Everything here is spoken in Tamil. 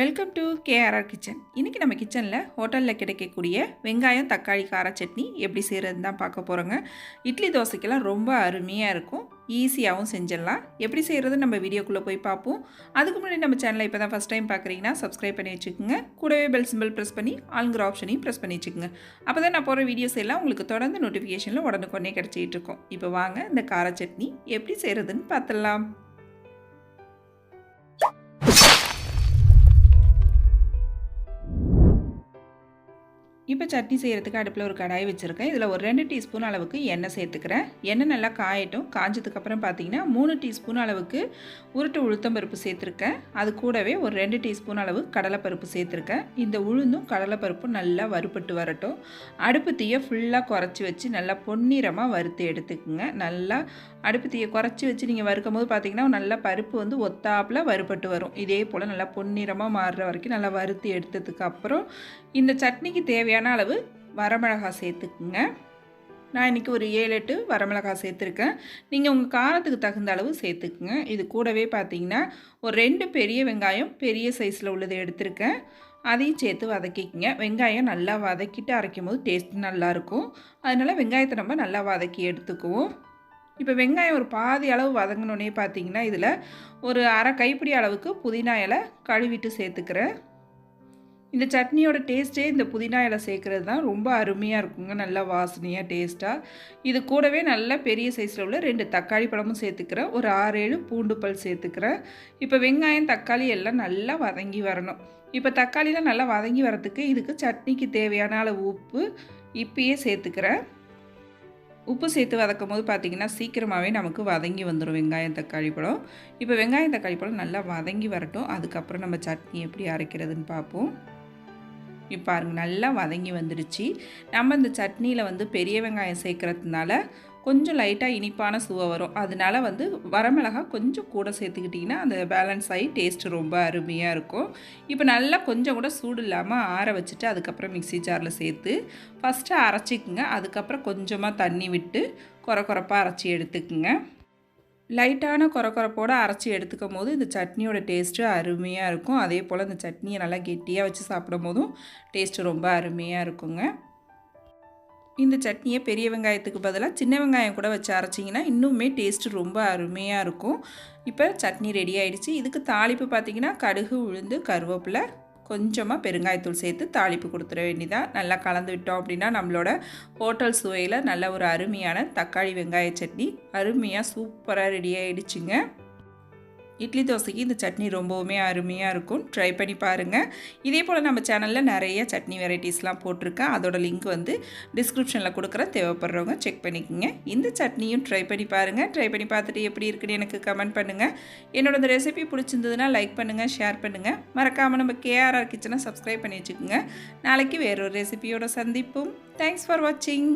Welcome to KRR kitchen. இன்றைக்கி நம்ம கிச்சனில் ஹோட்டலில் கிடைக்கக்கூடிய வெங்காயம் தக்காளி கார சட்னி எப்படி செய்கிறதுன்னு தான் பார்க்க போகிறோங்க. இட்லி தோசைக்கெல்லாம் ரொம்ப அருமையாக இருக்கும், ஈஸியாகவும் செஞ்சிடலாம். எப்படி செய்கிறது நம்ம வீடியோக்குள்ளே போய் பார்ப்போம். அதுக்கு முன்னாடி நம்ம சேனலை இப்போ தான் ஃபஸ்ட் டைம் பார்க்குறீங்கன்னா சப்ஸ்கிரைப் பண்ணி வச்சுக்கோங்க. கூடவே பெல் சிம்பிள் ப்ரெஸ் பண்ணி ஆளுங்கிற ஆப்ஷனையும் ப்ரெஸ் பண்ணி வச்சுக்கோங்க. அப்போ தான் நான் போகிற வீடியோஸ் எல்லாம் உங்களுக்கு தொடர்ந்து நோட்டிஃபிகேஷனில் உடனுக்குடனே கிடச்சிட்டு இருக்கும். இப்போ வாங்க இந்த கார சட்னி எப்படி செய்கிறதுன்னு பார்த்துடலாம். இப்போ சட்னி செய்கிறதுக்கு அடுப்பில் ஒரு கடாய் வச்சுருக்கேன். இதில் ஒரு 2 டீஸ்பூன் அளவுக்கு எண்ணெய் சேர்த்துக்கிறேன். எண்ணெய் நல்லா காயட்டும். காஞ்சதுக்கப்புறம் பார்த்தீங்கன்னா 3 டீஸ்பூன் அளவுக்கு உருட்டு உளுத்தம்பருப்பு சேர்த்துருக்கேன். அது கூடவே ஒரு 2 டீஸ்பூன் அளவு கடலைப்பருப்பு சேர்த்துருக்கேன். இந்த உளுந்தும் கடலைப்பருப்பும் நல்லா வறுபட்டு வரட்டும். அடுப்பு தீயை ஃபுல்லாக குறைச்சி வச்சு நல்லா பொன்னிறமாக வறுத்து எடுத்துக்குங்க. நல்லா அடுப்பு தீயை குறைச்சி வச்சு நீங்கள் வறுக்கும் போது பார்த்தீங்கன்னா நல்லா பருப்பு வந்து ஒத்தாப்பில் வறுபட்டு வரும். இதே போல் நல்லா பொன்னிறமாக மாறுற வரைக்கும் நல்லா வறுத்து எடுத்ததுக்கு அப்புறம் இந்த சட்னிக்கு தேவையான அளவு வரமிளகாய் சேர்த்துக்குங்க. நான் இன்றைக்கி ஒரு 7-8 வரமிளகாய் சேர்த்துருக்கேன். நீங்கள் உங்கள் காரத்துக்கு தகுந்த அளவு சேர்த்துக்குங்க. இது கூடவே பார்த்தீங்கன்னா ஒரு 2 பெரிய வெங்காயம் பெரிய சைஸில் உள்ளதை எடுத்திருக்கேன். அதையும் சேர்த்து வதக்கிக்கங்க. வெங்காயம் நல்லா வதக்கிட்டு அரைக்கும் போது டேஸ்ட் நல்லாயிருக்கும். அதனால் வெங்காயத்தை நம்ம நல்லா வதக்கி எடுத்துக்குவோம். இப்போ வெங்காயம் ஒரு பாதி அளவு வதங்கினோடனே பார்த்தீங்கன்னா இதில் ஒரு அரை கைப்பிடி அளவுக்கு புதினா இலை கழுவிட்டு சேர்த்துக்கிறேன். இந்த சட்னியோட டேஸ்ட்டே இந்த புதினா இலை சேர்க்குறது தான் ரொம்ப அருமையாக இருக்குங்க, நல்லா வாசனையாக டேஸ்ட்டாக. இது கூடவே நல்ல பெரிய சைஸில் உள்ள 2 தக்காளி பழமும் சேர்த்துக்கிறேன். ஒரு 6-7 பூண்டு பல் சேர்த்துக்கிறேன். இப்போ வெங்காயம் தக்காளி எல்லாம் நல்லா வதங்கி வரணும். இப்போ தக்காளிலாம் நல்லா வதங்கி வரத்துக்கு இதுக்கு சட்னிக்கு தேவையான அளவு உப்பு இப்பயே சேர்த்துக்கிறேன். உப்பு சேர்த்து வதக்கும் போது பார்த்திங்கன்னா சீக்கிரமாகவே நமக்கு வதங்கி வந்துடும் வெங்காயம் தக்காளி பழம். இப்போ வெங்காயம் தக்காளி பழம் நல்லா வதங்கி வரட்டும். அதுக்கப்புறம் நம்ம சட்னி எப்படி அரைக்கிறதுன்னு பார்ப்போம். இப்போ பாருங்கள் நல்லா வதங்கி வந்துடுச்சு. நம்ம இந்த சட்னியில் வந்து பெரிய வெங்காயம் சேர்க்குறதுனால கொஞ்சம் லைட்டாக இனிப்பான சுவை வரும். அதனால வந்து வரமிளகாய் கொஞ்சம் கூட சேர்த்துக்கிட்டிங்கன்னா அந்த பேலன்ஸ் ஆகி டேஸ்ட்டு ரொம்ப அருமையாக இருக்கும். இப்போ நல்லா கொஞ்சம் கூட சூடு இல்லாமல் ஆற வச்சுட்டு அதுக்கப்புறம் மிக்ஸி ஜாரில் சேர்த்து ஃபஸ்ட்டு அரைச்சிக்குங்க. அதுக்கப்புறம் கொஞ்சமாக தண்ணி விட்டு கொரப்பாக அரைச்சி எடுத்துக்குங்க. லைட்டான கொரப்போடு அரைச்சி எடுத்துக்கும் போது இந்த சட்னியோட டேஸ்ட்டு அருமையாக இருக்கும். அதே போல் இந்த சட்னியை நல்லா கெட்டியாக வச்சு சாப்பிடும் போதும் டேஸ்ட்டு ரொம்ப அருமையாக இருக்குங்க. இந்த சட்னியை பெரிய வெங்காயத்துக்கு பதிலாக சின்ன வெங்காயம் கூட வச்சு அரைச்சிங்கன்னா இன்னுமே டேஸ்ட்டு ரொம்ப அருமையாக இருக்கும். இப்போ சட்னி ரெடி ஆகிடுச்சு. இதுக்கு தாளிப்பு பார்த்திங்கன்னா கடுகு உளுந்து கருவேப்பிலை கொஞ்சமாக பெருங்காயத்தூள் சேர்த்து தாளிப்பு கொடுத்துட வேண்டியதான். நல்லா கலந்து விட்டோம் அப்படின்னா நம்மளோட ஹோட்டல் சுவையில் நல்ல ஒரு அருமையான தக்காளி வெங்காய சட்னி அருமையாக சூப்பராக ரெடி ஆகிடுச்சுங்க. இட்லி தோசைக்கு இந்த சட்னி ரொம்பவுமே அருமையாக இருக்கும். ட்ரை பண்ணி பாருங்கள். இதே போல் நம்ம சேனலில் நிறைய சட்னி வெரைட்டிஸ்லாம் போட்டிருக்கேன். அதோட லிங்க் வந்து டிஸ்கிரிப்ஷனில் கொடுக்குறேன், தேவைப்படுறவங்க செக் பண்ணிக்கோங்க. இந்த சட்னியும் ட்ரை பண்ணி பாருங்கள். ட்ரை பண்ணி பார்த்துட்டு எப்படி இருக்குன்னு எனக்கு கமெண்ட் பண்ணுங்கள். என்னோட இந்த ரெசிபி பிடிச்சிருந்ததுன்னா லைக் பண்ணுங்கள், ஷேர் பண்ணுங்கள். மறக்காமல் நம்ம கேஆர்ஆர் கிச்சனை சப்ஸ்கிரைப் பண்ணி வச்சுக்கோங்க. நாளைக்கு வேறொரு ரெசிபியோட சந்திப்போம். தேங்க்ஸ் ஃபார் வாட்சிங்.